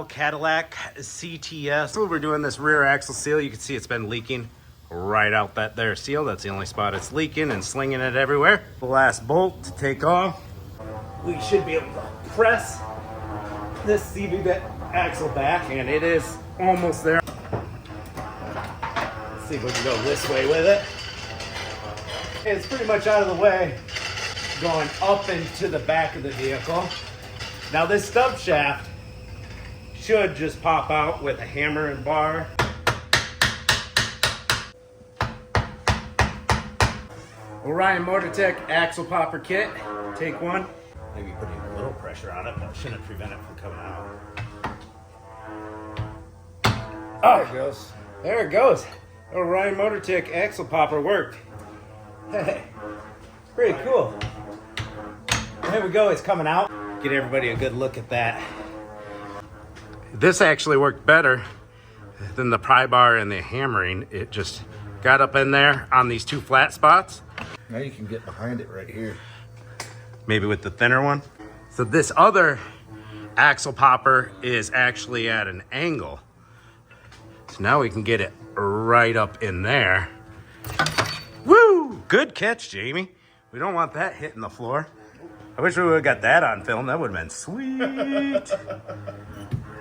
model Cadillac CTS. We're doing this rear axle seal. You can see it's been leaking right out that there seal. That's the only spot it's leaking and slinging it everywhere. The last bolt to take off. We should be able to press this CV axle back, and it is almost there. Let's see if we can go this way with it. It's pretty much out of the way, going up into the back of the vehicle. Now this stub shaft should just pop out with a hammer and bar. Orion Motor Tech axle popper kit. Take one. Maybe putting a little pressure on it, but shouldn't prevent it from coming out. Oh, there it goes. There it goes. Orion Motor Tech axle popper worked. Hey, pretty cool. There we go, it's coming out. Get everybody a good look at that. This actually worked better than the pry bar and the hammering. It just got up in there on these two flat spots. Now you can get behind it right here. Maybe with the thinner one. So this other axle popper is actually at an angle. So now we can get it right up in there. Woo! Good catch, Jamie. We don't want that hitting the floor. I wish we would have got that on film. That would have been sweet.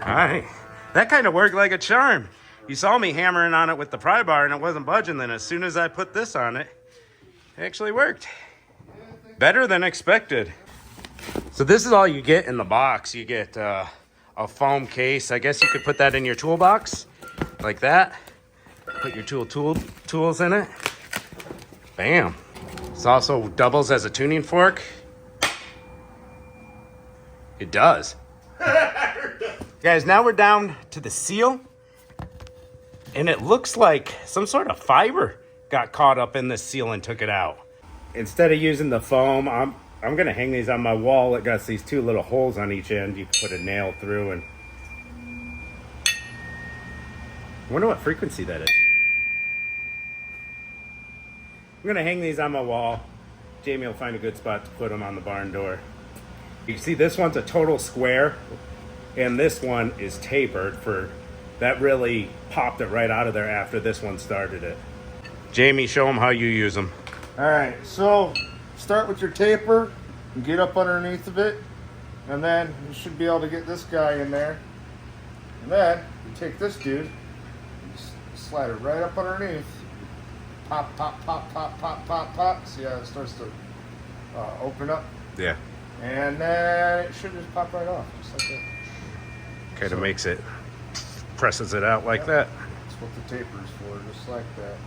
All right. That kind of worked like a charm. You saw me hammering on it with the pry bar and it wasn't budging. Then as soon as I put this on it, it actually worked. Better than expected. So this is all you get in the box. You get a foam case. I guess you could put that in your toolbox like that. Put your tools in it. Bam. This also doubles as a tuning fork. It does. Guys, now we're down to the seal. And it looks like some sort of fiber got caught up in this seal and took it out. Instead of using the foam, I'm gonna hang these on my wall. It got these two little holes on each end. You can put a nail through, and I wonder what frequency that is. I'm gonna hang these on my wall. Jamie will find a good spot to put them on the barn door. You can see this one's a total square, and this one is tapered. That really popped it right out of there after this one started it. Jamie, show them how you use them. All right, so start with your taper and get up underneath of it, and then you should be able to get this guy in there. And then you take this dude, and slide it right up underneath. Pop, pop, pop, pop, pop, pop, pop. See how it starts to open up? Yeah. And then it should just pop right off, just like that. Kind of makes it, presses it out like that. That's what the taper is for, just like that.